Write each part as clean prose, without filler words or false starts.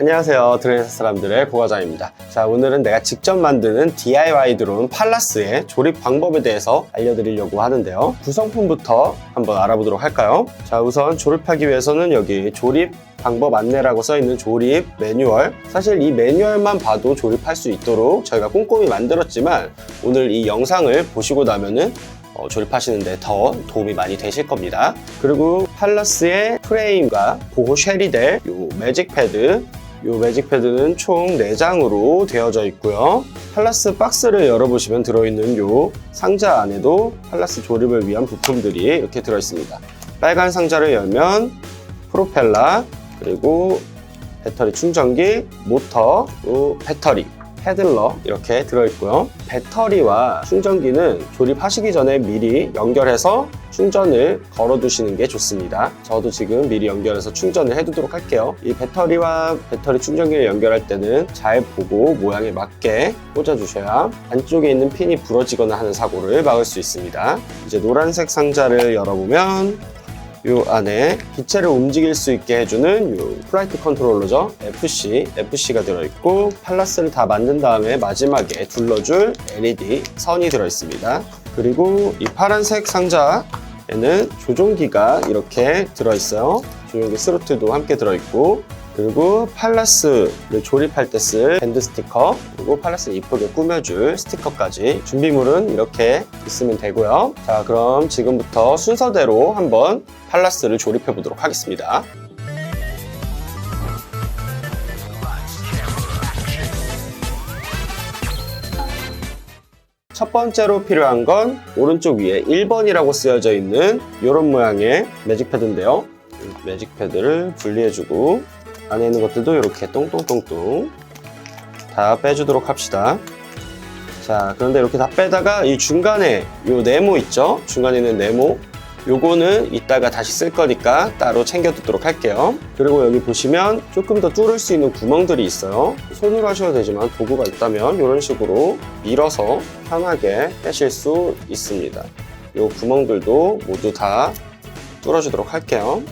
안녕하세요, 드론회사 사람들의 고과장입니다. 자, 오늘은 내가 직접 만드는 DIY 드론 팔라스의 조립 방법에 대해서 알려드리려고 하는데요. 구성품부터 한번 알아보도록 할까요? 자, 우선 조립하기 위해서는 여기 조립 방법 안내라고 써있는 조립 매뉴얼, 사실 이 매뉴얼만 봐도 조립할 수 있도록 저희가 꼼꼼히 만들었지만 오늘 이 영상을 보시고 나면은 조립하시는데 더 도움이 많이 되실 겁니다. 그리고 팔라스의 프레임과 보호 쉘이 될 요 매직 패드, 요 매직 패드는 총 4장으로 되어져 있고요. 팔라스 박스를 열어보시면 들어있는 요 상자 안에도 팔라스 조립을 위한 부품들이 이렇게 들어있습니다. 빨간 상자를 열면 프로펠러, 그리고 배터리 충전기, 모터, 또 배터리, 헤들러 이렇게 들어있고요. 배터리와 충전기는 조립하시기 전에 미리 연결해서 충전을 걸어두시는 게 좋습니다. 저도 지금 미리 연결해서 충전을 해두도록 할게요. 이 배터리와 배터리 충전기를 연결할 때는 잘 보고 모양에 맞게 꽂아주셔야 안쪽에 있는 핀이 부러지거나 하는 사고를 막을 수 있습니다. 이제 노란색 상자를 열어보면 요 안에 기체를 움직일 수 있게 해주는 요 플라이트 컨트롤러죠. FC가 들어있고, 팔라스를 다 만든 다음에 마지막에 둘러줄 LED 선이 들어있습니다. 그리고 이 파란색 상자에는 조종기가 이렇게 들어있어요. 조종기 스로틀도 함께 들어있고, 그리고 팔라스를 조립할 때 쓸 밴드 스티커, 그리고 팔라스를 이쁘게 꾸며줄 스티커까지, 준비물은 이렇게 있으면 되고요. 자, 그럼 지금부터 순서대로 한번 팔라스를 조립해 보도록 하겠습니다. 첫 번째로 필요한 건 오른쪽 위에 1번이라고 쓰여져 있는 이런 모양의 매직 패드인데요. 매직 패드를 분리해주고 안에 있는 것들도 이렇게 똥똥똥똥 다 빼주도록 합시다. 자, 그런데 이렇게 다 빼다가 이 중간에 요 네모 있죠? 중간에 있는 네모, 요거는 이따가 다시 쓸 거니까 따로 챙겨두도록 할게요. 그리고 여기 보시면 조금 더 뚫을 수 있는 구멍들이 있어요. 손으로 하셔도 되지만 도구가 있다면 이런 식으로 밀어서 편하게 빼실 수 있습니다. 요 구멍들도 모두 다 뚫어주도록 할게요.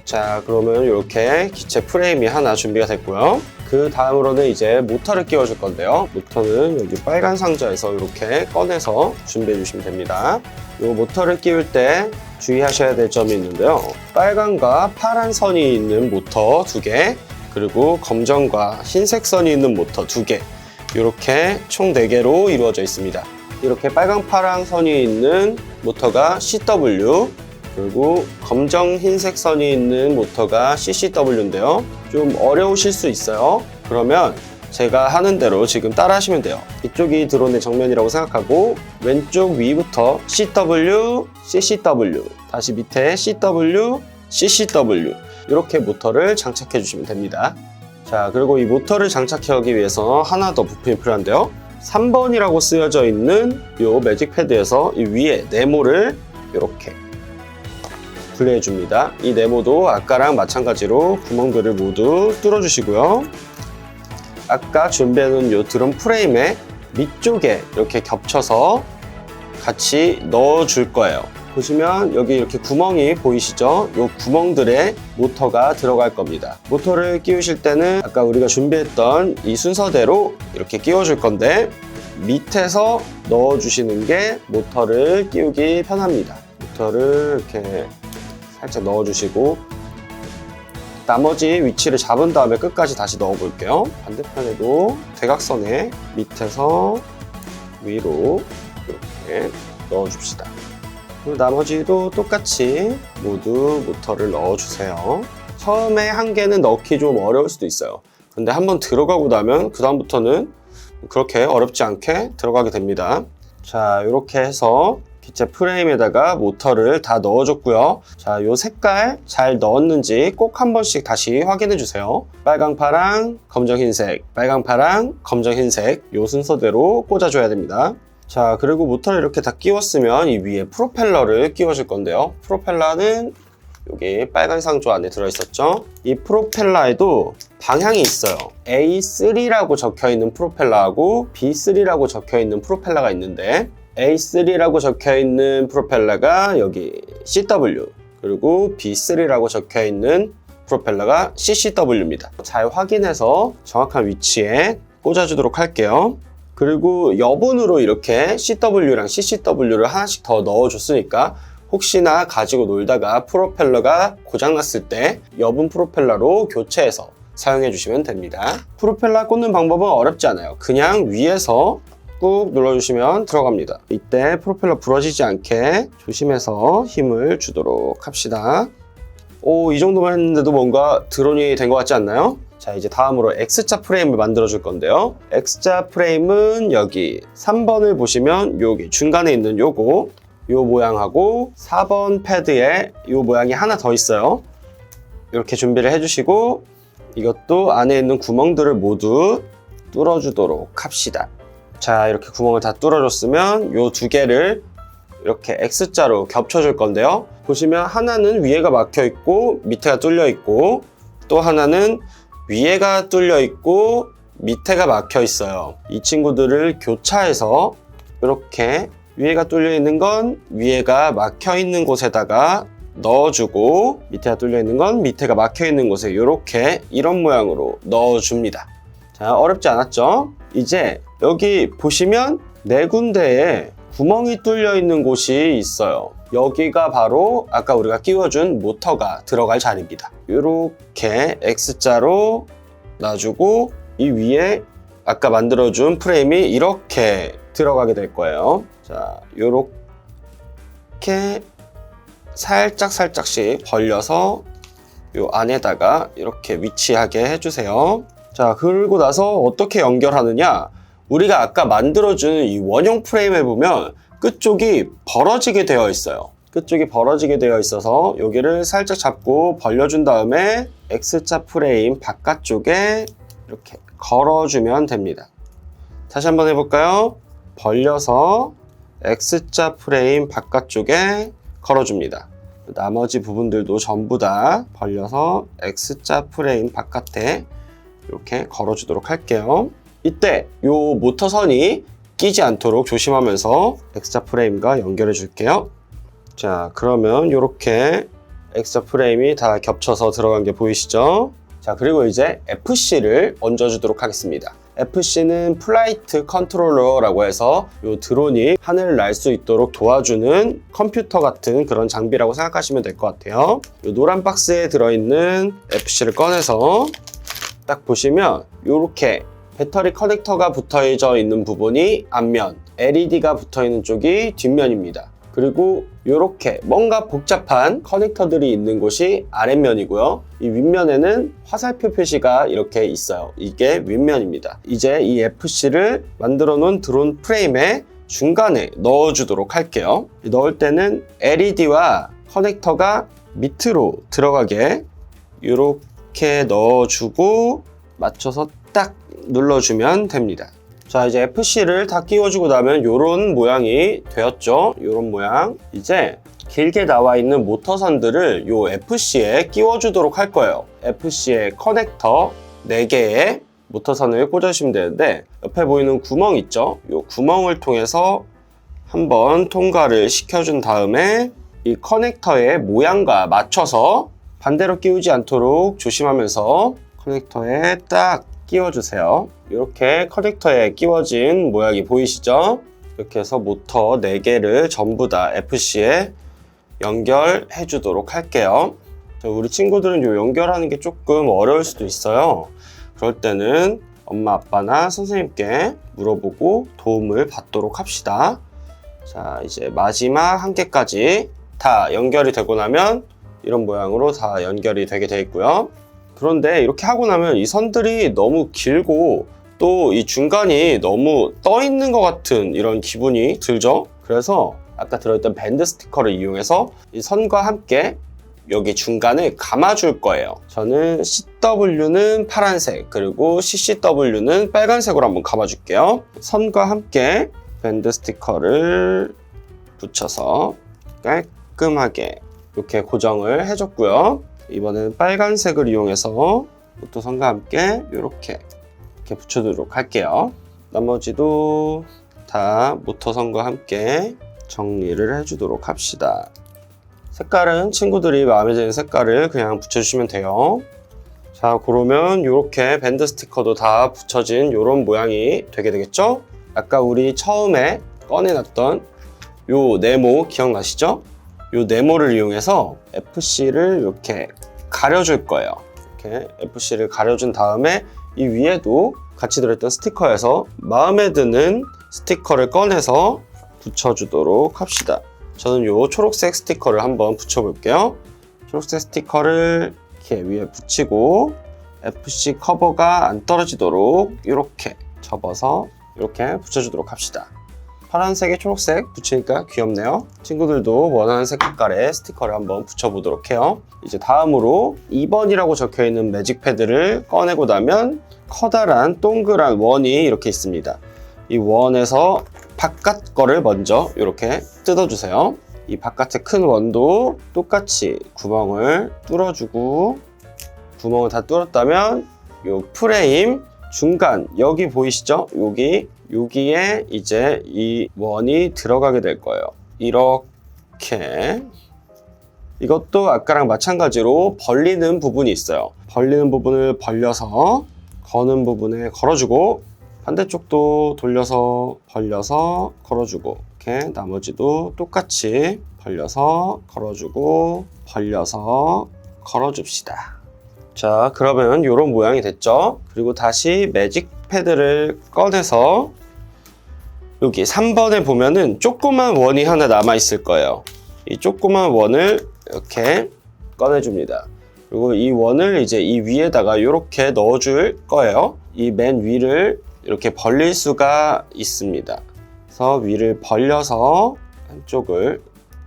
자, 그러면 이렇게 기체 프레임이 하나 준비가 됐고요. 그 다음으로는 이제 모터를 끼워줄 건데요. 모터는 여기 빨간 상자에서 이렇게 꺼내서 준비해 주시면 됩니다. 이 모터를 끼울 때 주의하셔야 될 점이 있는데요. 빨간과 파란 선이 있는 모터 2개, 그리고 검정과 흰색 선이 있는 모터 2개, 이렇게 총 4개로 이루어져 있습니다. 이렇게 빨간, 파란 선이 있는 모터가 CW, 그리고 검정, 흰색 선이 있는 모터가 CCW인데요. 좀 어려우실 수 있어요. 그러면 제가 하는 대로 지금 따라 하시면 돼요. 이쪽이 드론의 정면이라고 생각하고 왼쪽 위부터 CW, CCW, 다시 밑에 CW, CCW 이렇게 모터를 장착해 주시면 됩니다. 자, 그리고 이 모터를 장착하기 위해서 하나 더 부품이 필요한데요. 3번이라고 쓰여져 있는 이 매직 패드에서 이 위에 네모를 이렇게 분리해 줍니다. 이 네모도 아까랑 마찬가지로 구멍들을 모두 뚫어 주시고요. 아까 준비해 놓은 이 드럼 프레임의 밑쪽에 이렇게 겹쳐서 같이 넣어 줄 거예요. 보시면 여기 이렇게 구멍이 보이시죠? 이 구멍들에 모터가 들어갈 겁니다. 모터를 끼우실 때는 아까 우리가 준비했던 이 순서대로 이렇게 끼워 줄 건데 밑에서 넣어 주시는 게 모터를 끼우기 편합니다. 모터를 이렇게 살짝 넣어주시고 나머지 위치를 잡은 다음에 끝까지 다시 넣어 볼게요. 반대편에도 대각선에 밑에서 위로 이렇게 넣어 줍시다. 그리고 나머지도 똑같이 모두 모터를 넣어 주세요. 처음에 한 개는 넣기 좀 어려울 수도 있어요. 근데 한번 들어가고 나면 그 다음부터는 그렇게 어렵지 않게 들어가게 됩니다. 자, 이렇게 해서 기체 프레임에다가 모터를 다 넣어줬고요. 자, 요 색깔 잘 넣었는지 꼭 한 번씩 다시 확인해 주세요. 빨강, 파랑, 검정, 흰색, 빨강, 파랑, 검정, 흰색 요 순서대로 꽂아줘야 됩니다. 자, 그리고 모터를 이렇게 다 끼웠으면 이 위에 프로펠러를 끼워줄 건데요. 프로펠러는 여기 빨간 상조 안에 들어있었죠. 이 프로펠러에도 방향이 있어요. A3라고 적혀있는 프로펠러하고 B3라고 적혀있는 프로펠러가 있는데 A3라고 적혀있는 프로펠러가 여기 CW, 그리고 B3라고 적혀있는 프로펠러가 CCW입니다. 잘 확인해서 정확한 위치에 꽂아주도록 할게요. 그리고 여분으로 이렇게 CW랑 CCW를 하나씩 더 넣어줬으니까 혹시나 가지고 놀다가 프로펠러가 고장났을 때 여분 프로펠러로 교체해서 사용해 주시면 됩니다. 프로펠러 꽂는 방법은 어렵지 않아요. 그냥 위에서 꾹 눌러주시면 들어갑니다. 이때 프로펠러 부러지지 않게 조심해서 힘을 주도록 합시다. 이 정도만 했는데도 뭔가 드론이 된 것 같지 않나요? 자, 이제 다음으로 X자 프레임을 만들어 줄 건데요. X자 프레임은 여기 3번을 보시면 여기 중간에 있는 요 모양하고 4번 패드에 요 모양이 하나 더 있어요. 이렇게 준비를 해주시고 이것도 안에 있는 구멍들을 모두 뚫어주도록 합시다. 자, 이렇게 구멍을 다 뚫어줬으면 요 두 개를 이렇게 X자로 겹쳐줄 건데요. 보시면 하나는 위에가 막혀 있고 밑에가 뚫려 있고 또 하나는 위에가 뚫려 있고 밑에가 막혀 있어요. 이 친구들을 교차해서 이렇게 위에가 뚫려 있는 건 위에가 막혀 있는 곳에다가 넣어주고 밑에가 뚫려 있는 건 밑에가 막혀 있는 곳에 이렇게 이런 모양으로 넣어줍니다. 자, 어렵지 않았죠? 이제 여기 보시면 네 군데에 구멍이 뚫려 있는 곳이 있어요. 여기가 바로 아까 우리가 끼워준 모터가 들어갈 자리입니다. 이렇게 X자로 놔주고 이 위에 아까 만들어준 프레임이 이렇게 들어가게 될 거예요. 자, 이렇게 살짝씩 벌려서 이 안에다가 이렇게 위치하게 해주세요. 자, 그러고 나서 어떻게 연결하느냐? 우리가 아까 만들어준 이 원형 프레임에 보면 끝쪽이 벌어지게 되어 있어요. 끝쪽이 벌어지게 되어 있어서 여기를 살짝 잡고 벌려준 다음에 X자 프레임 바깥쪽에 이렇게 걸어주면 됩니다. 다시 한번 해볼까요? 벌려서 X자 프레임 바깥쪽에 걸어줍니다. 나머지 부분들도 전부 다 벌려서 X자 프레임 바깥에 이렇게 걸어주도록 할게요. 이때 이 모터선이 끼지 않도록 조심하면서 X자 프레임과 연결해 줄게요. 자, 그러면 이렇게 X자 프레임이 다 겹쳐서 들어간 게 보이시죠? 자, 그리고 이제 FC를 얹어주도록 하겠습니다. FC는 플라이트 컨트롤러라고 해서 이 드론이 하늘을 날 수 있도록 도와주는 컴퓨터 같은 그런 장비라고 생각하시면 될 것 같아요. 이 노란 박스에 들어있는 FC를 꺼내서 딱 보시면 이렇게 배터리 커넥터가 붙어져 있는 부분이 앞면, LED가 붙어 있는 쪽이 뒷면입니다. 그리고 이렇게 뭔가 복잡한 커넥터들이 있는 곳이 아랫면이고요. 이 윗면에는 화살표 표시가 이렇게 있어요. 이게 윗면입니다. 이제 이 FC를 만들어 놓은 드론 프레임의 중간에 넣어주도록 할게요. 넣을 때는 LED와 커넥터가 밑으로 들어가게 이렇게 넣어주고 맞춰서 딱 눌러주면 됩니다. 자, 이제 FC를 다 끼워주고 나면 이런 모양이 되었죠. 이런 모양. 이제 길게 나와 있는 모터선들을 이 FC에 끼워주도록 할 거예요. FC에 커넥터 4개의 모터선을 꽂아주시면 되는데 옆에 보이는 구멍 있죠? 이 구멍을 통해서 한번 통과를 시켜준 다음에 이 커넥터의 모양과 맞춰서 반대로 끼우지 않도록 조심하면서 커넥터에 딱 끼워주세요. 이렇게 커넥터에 끼워진 모양이 보이시죠? 이렇게 해서 모터 4개를 전부 다 FC에 연결해 주도록 할게요. 우리 친구들은 이 연결하는 게 조금 어려울 수도 있어요. 그럴 때는 엄마 아빠나 선생님께 물어보고 도움을 받도록 합시다. 자, 이제 마지막 한 개까지 다 연결이 되고 나면 이런 모양으로 다 연결이 되게 돼 있고요. 그런데 이렇게 하고 나면 이 선들이 너무 길고 또 이 중간이 너무 떠 있는 것 같은 이런 기분이 들죠? 그래서 아까 들어있던 밴드 스티커를 이용해서 이 선과 함께 여기 중간에 감아줄 거예요. 저는 CW는 파란색 그리고 CCW는 빨간색으로 한번 감아줄게요. 선과 함께 밴드 스티커를 붙여서 깔끔하게 이렇게 고정을 해줬고요. 이번엔 빨간색을 이용해서 모터선과 함께 이렇게 붙여두도록 할게요. 나머지도 다 모터선과 함께 정리를 해주도록 합시다. 색깔은 친구들이 마음에 드는 색깔을 그냥 붙여주시면 돼요. 자, 그러면 이렇게 밴드 스티커도 다 붙여진 이런 모양이 되게 되겠죠? 아까 우리 처음에 꺼내놨던 요 네모 기억나시죠? 요 네모를 이용해서 FC를 이렇게 가려줄 거예요. 이렇게 FC를 가려준 다음에 이 위에도 같이 들어있던 스티커에서 마음에 드는 스티커를 꺼내서 붙여주도록 합시다. 저는 요 초록색 스티커를 한번 붙여볼게요. 초록색 스티커를 이렇게 위에 붙이고 FC 커버가 안 떨어지도록 이렇게 접어서 이렇게 붙여주도록 합시다. 파란색에 초록색 붙이니까 귀엽네요. 친구들도 원하는 색깔의 스티커를 한번 붙여보도록 해요. 이제 다음으로 2번이라고 적혀있는 매직 패드를 꺼내고 나면 커다란 동그란 원이 이렇게 있습니다. 이 원에서 바깥 거를 먼저 이렇게 뜯어주세요. 이 바깥의 큰 원도 똑같이 구멍을 뚫어주고, 구멍을 다 뚫었다면 이 프레임 중간 여기 보이시죠? 여기에 이제 이 원이 들어가게 될 거예요. 이렇게. 이것도 아까랑 마찬가지로 벌리는 부분이 있어요. 벌리는 부분을 벌려서 거는 부분에 걸어주고, 반대쪽도 돌려서 벌려서 걸어주고, 이렇게 나머지도 똑같이 벌려서 걸어주고 벌려서 걸어줍시다. 자, 그러면 이런 모양이 됐죠? 그리고 다시 매직 패드를 꺼내서 여기 3번에 보면은 조그만 원이 하나 남아 있을 거예요. 이 조그만 원을 이렇게 꺼내줍니다. 그리고 이 원을 이제 이 위에다가 이렇게 넣어줄 거예요. 이 맨 위를 이렇게 벌릴 수가 있습니다. 그래서 위를 벌려서 한쪽을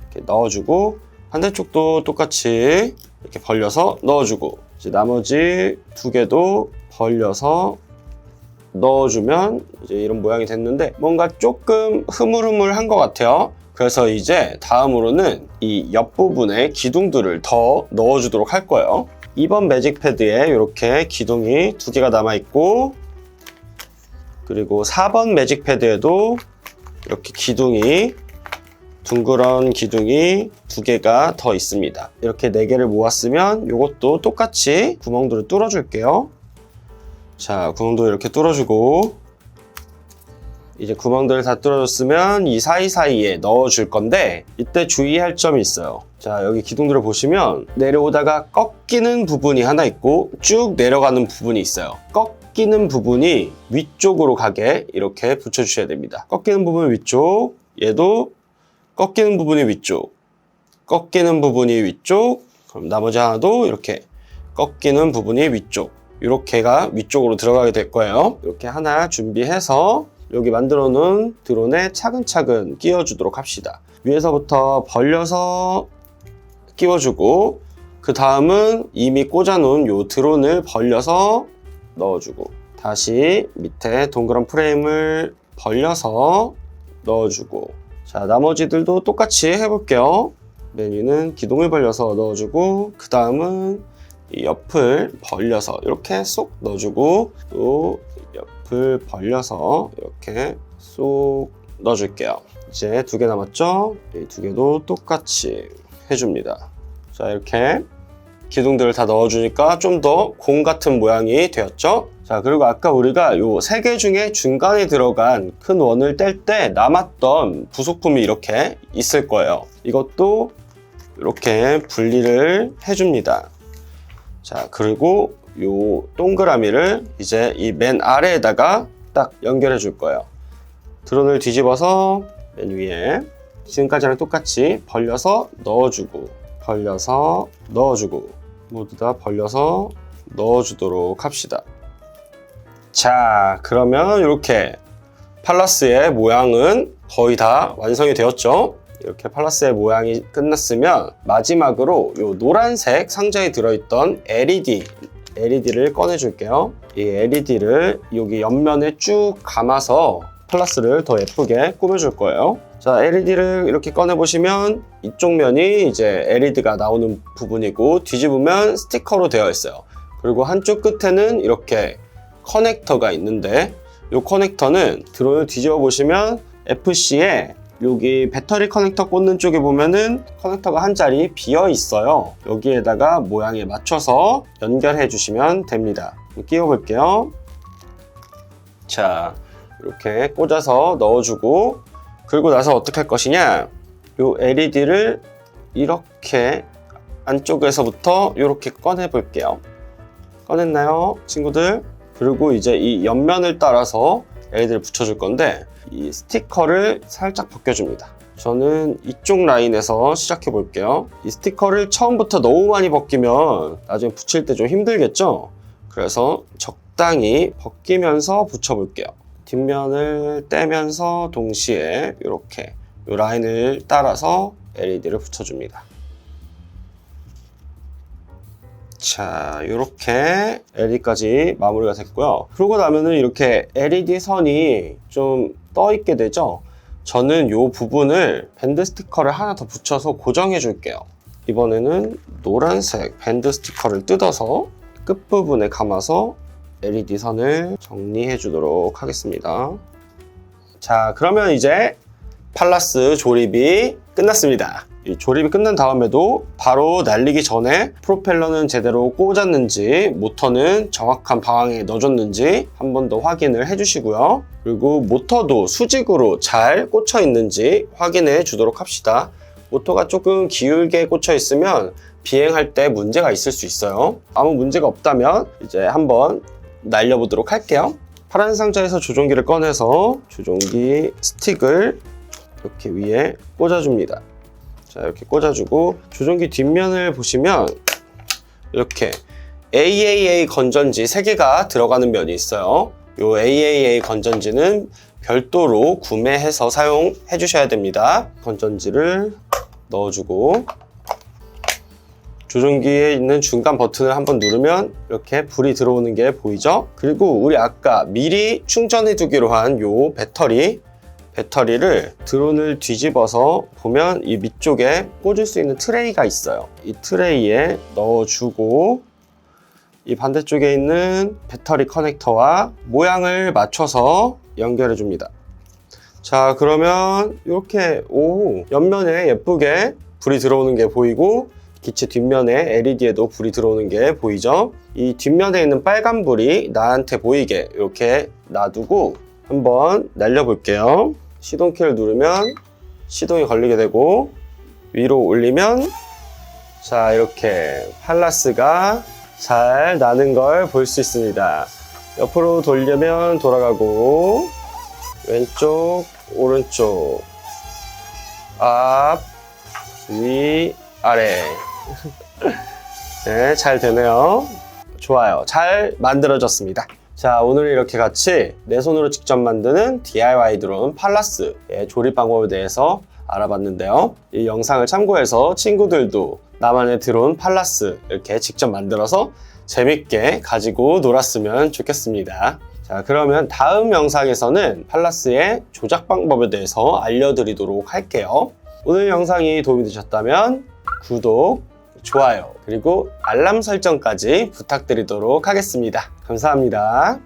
이렇게 넣어주고, 반대쪽도 똑같이 이렇게 벌려서 넣어주고, 이제 나머지 두 개도 벌려서 넣어주면 이제 이런 모양이 됐는데, 뭔가 조금 흐물흐물한 것 같아요. 그래서 이제 다음으로는 이 옆부분에 기둥들을 더 넣어주도록 할 거예요. 2번 매직 패드에 이렇게 기둥이 두 개가 남아있고, 그리고 4번 매직 패드에도 이렇게 기둥이, 둥그런 기둥이 두 개가 더 있습니다. 이렇게 4개를 모았으면 이것도 똑같이 구멍들을 뚫어줄게요. 자, 구멍도 이렇게 뚫어주고, 이제 구멍들을 다 뚫어줬으면 이 사이사이에 넣어줄 건데, 이때 주의할 점이 있어요. 자, 여기 기둥들을 보시면 내려오다가 꺾이는 부분이 하나 있고 쭉 내려가는 부분이 있어요. 꺾이는 부분이 위쪽으로 가게 이렇게 붙여주셔야 됩니다. 꺾이는 부분 위쪽, 얘도 꺾이는 부분이 위쪽, 꺾이는 부분이 위쪽, 그럼 나머지 하나도 이렇게 꺾이는 부분이 위쪽, 이렇게가 위쪽으로 들어가게 될 거예요. 이렇게 하나 준비해서 여기 만들어 놓은 드론에 차근차근 끼워주도록 합시다. 위에서부터 벌려서 끼워주고, 그 다음은 이미 꽂아놓은 요 드론을 벌려서 넣어주고, 다시 밑에 동그란 프레임을 벌려서 넣어주고, 자, 나머지들도 똑같이 해볼게요. 맨 위는 기둥을 벌려서 넣어주고, 그 다음은 이 옆을 벌려서 이렇게 쏙 넣어주고, 또 옆을 벌려서 이렇게 쏙 넣어줄게요. 이제 2개 남았죠? 이 2개도 똑같이 해줍니다. 자, 이렇게 기둥들을 다 넣어주니까 좀 더 공 같은 모양이 되었죠? 자, 그리고 아까 우리가 요 3개 중에 중간에 들어간 큰 원을 뗄 때 남았던 부속품이 이렇게 있을 거예요. 이것도 이렇게 분리를 해줍니다. 자, 그리고 요 동그라미를 이제 이 맨 아래에다가 딱 연결해 줄 거예요. 드론을 뒤집어서 맨 위에 지금까지랑 똑같이 벌려서 넣어주고, 벌려서 넣어주고, 모두 다 벌려서 넣어주도록 합시다. 자, 그러면 이렇게 팔라스의 모양은 거의 다 완성이 되었죠? 이렇게 팔라스의 모양이 끝났으면 마지막으로 이 노란색 상자에 들어있던 LED를 꺼내줄게요. 이 LED를 여기 옆면에 쭉 감아서 팔라스를 더 예쁘게 꾸며줄 거예요. 자, LED를 이렇게 꺼내보시면 이쪽 면이 이제 LED가 나오는 부분이고, 뒤집으면 스티커로 되어 있어요. 그리고 한쪽 끝에는 이렇게 커넥터가 있는데, 이 커넥터는 드론을 뒤집어 보시면 FC에 여기 배터리 커넥터 꽂는 쪽에 보면은 커넥터가 한 자리 비어 있어요. 여기에다가 모양에 맞춰서 연결해 주시면 됩니다. 끼워 볼게요. 자, 이렇게 꽂아서 넣어주고, 그리고 나서 어떻게 할 것이냐, 요 LED를 이렇게 안쪽에서부터 이렇게 꺼내 볼게요. 꺼냈나요, 친구들? 그리고 이제 이 옆면을 따라서 LED를 붙여줄 건데, 이 스티커를 살짝 벗겨줍니다. 저는 이쪽 라인에서 시작해 볼게요. 이 스티커를 처음부터 너무 많이 벗기면 나중에 붙일 때 좀 힘들겠죠? 그래서 적당히 벗기면서 붙여 볼게요. 뒷면을 떼면서 동시에 이렇게 이 라인을 따라서 LED를 붙여줍니다. 자, 이렇게 LED까지 마무리가 됐고요. 그러고 나면은 이렇게 LED 선이 좀 떠 있게 되죠. 저는 이 부분을 밴드 스티커를 하나 더 붙여서 고정해 줄게요. 이번에는 노란색 밴드 스티커를 뜯어서 끝부분에 감아서 LED 선을 정리해 주도록 하겠습니다. 자, 그러면 이제 팔라스 조립이 끝났습니다. 이 조립이 끝난 다음에도 바로 날리기 전에 프로펠러는 제대로 꽂았는지, 모터는 정확한 방향에 넣어줬는지 한 번 더 확인을 해주시고요. 그리고 모터도 수직으로 잘 꽂혀 있는지 확인해 주도록 합시다. 모터가 조금 기울게 꽂혀 있으면 비행할 때 문제가 있을 수 있어요. 아무 문제가 없다면 이제 한번 날려보도록 할게요. 파란 상자에서 조종기를 꺼내서 조종기 스틱을 이렇게 위에 꽂아줍니다. 자, 이렇게 꽂아주고, 조종기 뒷면을 보시면 이렇게 AAA 건전지 3개가 들어가는 면이 있어요. 이 AAA 건전지는 별도로 구매해서 사용해 주셔야 됩니다. 건전지를 넣어주고, 조종기에 있는 중간 버튼을 한번 누르면 이렇게 불이 들어오는 게 보이죠? 그리고 우리 아까 미리 충전해 두기로 한 이 배터리를 드론을 뒤집어서 보면 이 밑쪽에 꽂을 수 있는 트레이가 있어요. 이 트레이에 넣어주고, 이 반대쪽에 있는 배터리 커넥터와 모양을 맞춰서 연결해 줍니다. 자, 그러면 이렇게 옆면에 예쁘게 불이 들어오는 게 보이고, 기체 뒷면에 LED에도 불이 들어오는 게 보이죠? 이 뒷면에 있는 빨간 불이 나한테 보이게 이렇게 놔두고 한번 날려볼게요. 시동키를 누르면 시동이 걸리게 되고, 위로 올리면, 자, 이렇게 팔라스가 잘 나는 걸 볼 수 있습니다. 옆으로 돌리면 돌아가고, 왼쪽, 오른쪽, 앞, 위, 아래. 네, 잘 되네요. 좋아요. 잘 만들어졌습니다. 자, 오늘 이렇게 같이 내 손으로 직접 만드는 DIY 드론 팔라스의 조립 방법에 대해서 알아봤는데요. 이 영상을 참고해서 친구들도 나만의 드론 팔라스 이렇게 직접 만들어서 재밌게 가지고 놀았으면 좋겠습니다. 자, 그러면 다음 영상에서는 팔라스의 조작 방법에 대해서 알려드리도록 할게요. 오늘 영상이 도움이 되셨다면 구독, 좋아요, 그리고 알람 설정까지 부탁드리도록 하겠습니다. 감사합니다.